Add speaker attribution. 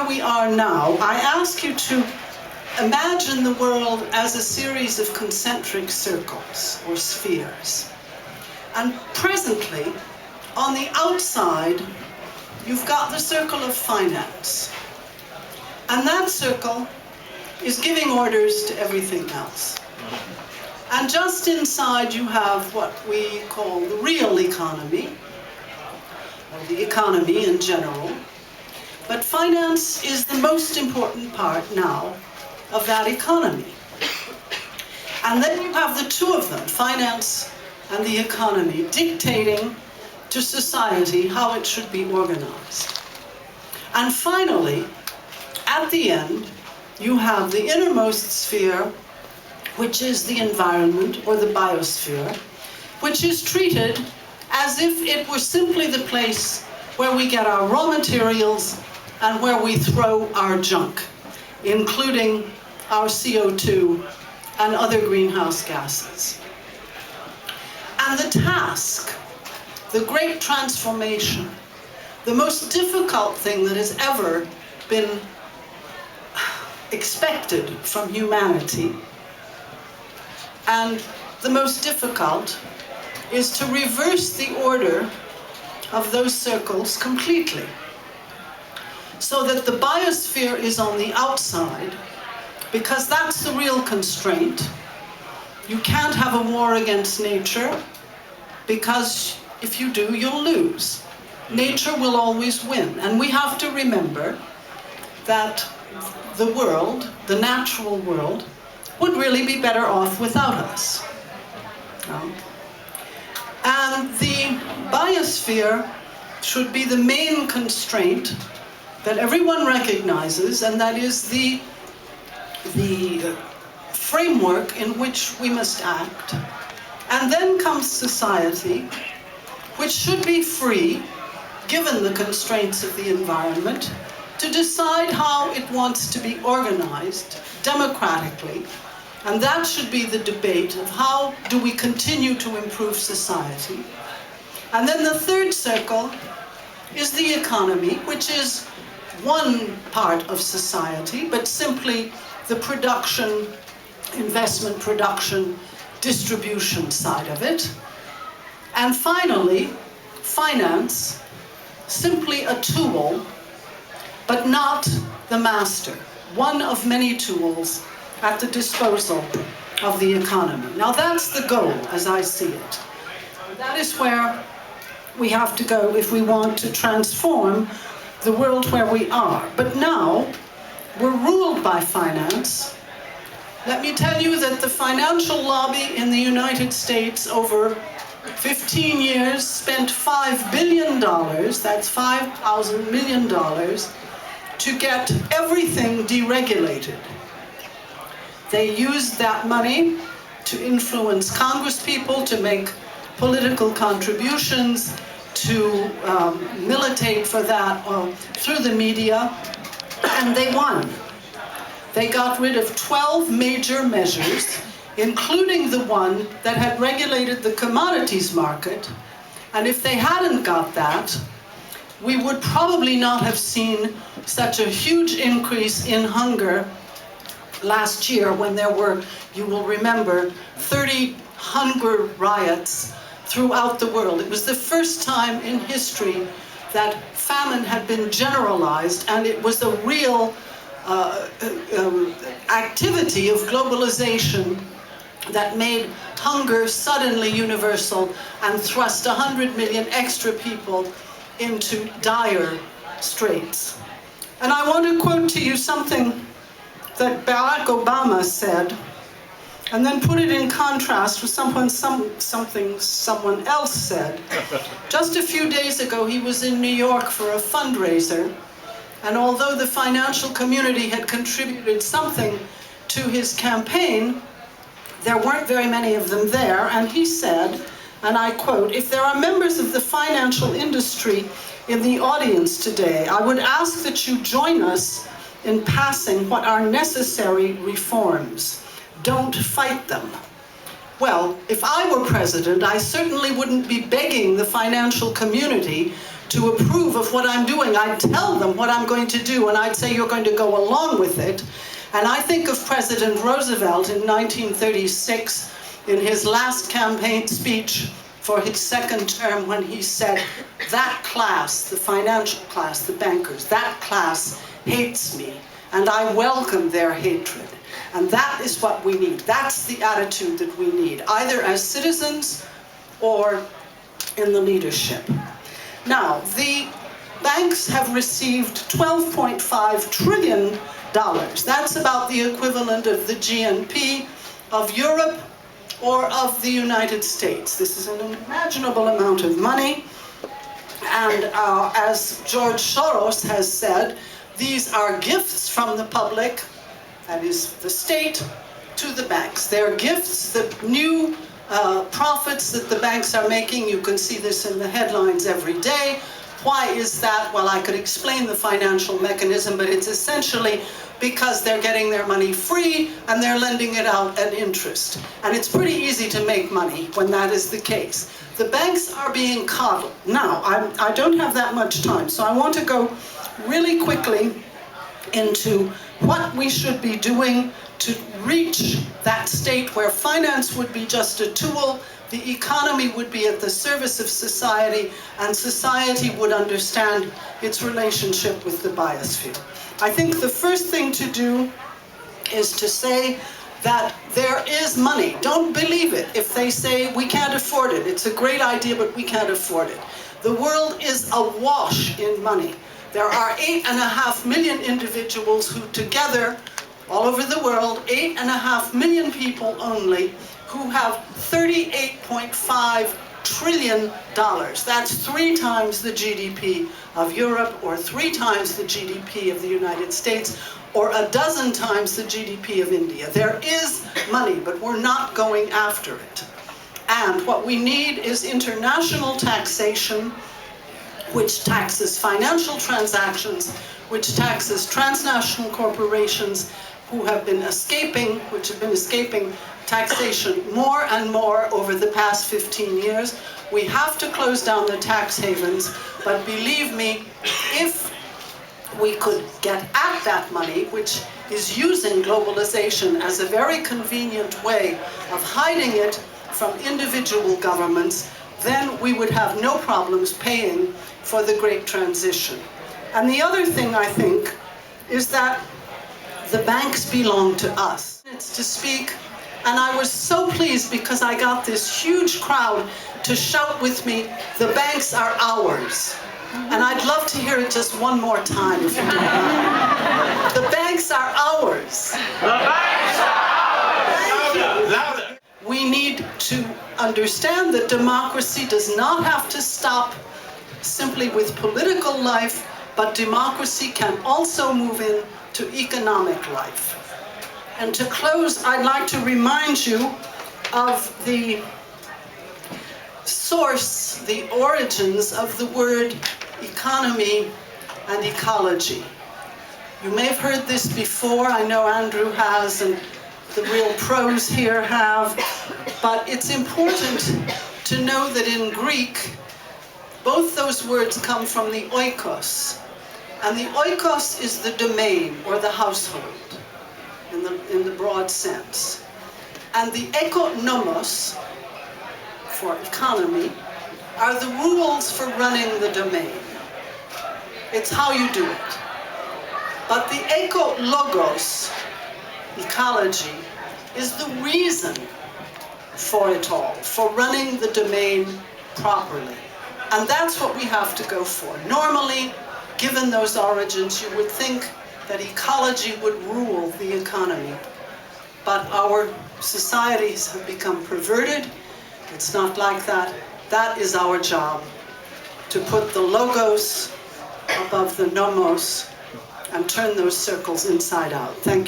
Speaker 1: where we are now, I ask you to imagine the world as a series of concentric circles or spheres. And presently, on the outside, you've got the circle of finance. And that circle is giving orders to everything else. And just inside you have what we call the real economy, or the economy in general. But finance is the most important part now of that economy. And then you have the two of them, finance and the economy, dictating to society how it should be organized. And finally, at the end, you have the innermost sphere, which is the environment, or the biosphere, which is treated as if it were simply the place where we get our raw materials and where we throw our junk, including our CO2 and other greenhouse gases. And the task, the great transformation, the most difficult thing that has ever been expected from humanity, and the most difficult, is to reverse the order of those circles completely, so that the biosphere is on the outside, because that's the real constraint. You can't have a war against nature, because if you do, you'll lose. Nature will always win. And we have to remember that the world, the natural world, would really be better off without us. And the biosphere should be the main constraint that everyone recognizes, and that is the framework in which we must act. And then comes society, which should be free, given the constraints of the environment, to decide how it wants to be organized democratically. And that should be the debate of how do we continue to improve society. And then the third circle is the economy, which is one part of society, but simply the production, investment production, distribution side of it. And finally, finance, simply a tool, but not the master, one of many tools at the disposal of the economy. Now that's the goal, as I see it. That is where we have to go if we want to transform the world where we are. But now, we're ruled by finance. Let me tell you that the financial lobby in the United States over 15 years spent $5 billion, that's $5,000 million, to get everything deregulated. They used that money to influence congresspeople, to make political contributions, to militate for that through the media, and they won. They got rid of 12 major measures, including the one that had regulated the commodities market. And if they hadn't got that, we would probably not have seen such a huge increase in hunger last year, when there were, you will remember, 30 hunger riots throughout the world. It was the first time in history that famine had been generalized, and it was a real activity of globalization that made hunger suddenly universal and thrust 100 million extra people into dire straits. And I want to quote to you something that Barack Obama said, and then put it in contrast with something someone else said. Just a few days ago, he was in New York for a fundraiser, and although the financial community had contributed something to his campaign, there weren't very many of them there, and he said, and I quote, "If there are members of the financial industry in the audience today, I would ask that you join us in passing what are necessary reforms. Don't fight them." Well, if I were president, I certainly wouldn't be begging the financial community to approve of what I'm doing. I'd tell them what I'm going to do, and I'd say, you're going to go along with it. And I think of President Roosevelt in 1936, in his last campaign speech for his second term, when he said, that class, the financial class, the bankers, that class hates me, and I welcome their hatred. And that is what we need. That's the attitude that we need, either as citizens or in the leadership. Now, the banks have received $12.5 trillion. That's about the equivalent of the GNP of Europe or of the United States. This is an unimaginable amount of money. And as George Soros has said, these are gifts from the public, that is the state, to the banks. They're gifts, the new profits that the banks are making. You can see this in the headlines every day. Why is that? Well, I could explain the financial mechanism, but it's essentially because they're getting their money free and they're lending it out at interest. And it's pretty easy to make money when that is the case. The banks are being coddled. Now, I don't have that much time, so I want to go really quickly into what we should be doing to reach that state where finance would be just a tool, the economy would be at the service of society, and society would understand its relationship with the biosphere. I think the first thing to do is to say that there is money. Don't believe it if they say we can't afford it. It's a great idea, but we can't afford it. The world is awash in money. There are 8.5 million individuals who together, all over the world, 8.5 million people only, who have $38.5 trillion. That's 3 times the GDP of Europe, or 3 times the GDP of the United States, or 12 times the GDP of India. There is money, but we're not going after it. And what we need is international taxation, which taxes financial transactions, which taxes transnational corporations who have been escaping, taxation more and more over the past 15 years. We have to close down the tax havens, but believe me, if we could get at that money, which is using globalization as a very convenient way of hiding it from individual governments, then we would have no problems paying for the great transition. And the other thing, I think, is that the banks belong to us. It's to speak, and I was so pleased because I got this huge crowd to shout with me, the banks are ours. And I'd love to hear it just one more time, if you don't mind. The banks are ours. The banks are ours! Louder, louder. We need to understand that democracy does not have to stop simply with political life, but democracy can also move into economic life. And to close, I'd like to remind you of the source, the origins of the word economy and ecology. You may have heard this before. I know Andrew has, and the real pros here have. But it's important to know that in Greek, both those words come from the oikos. And the oikos is the domain, or the household, in the broad sense. And the ekonomos, for economy, are the rules for running the domain. It's how you do it. But the ekologos, ecology, is the reason for it all, for running the domain properly. And that's what we have to go for. Normally, given those origins, you would think that ecology would rule the economy. But our societies have become perverted. It's not like that. That is our job, to put the logos above the nomos and turn those circles inside out. Thank you.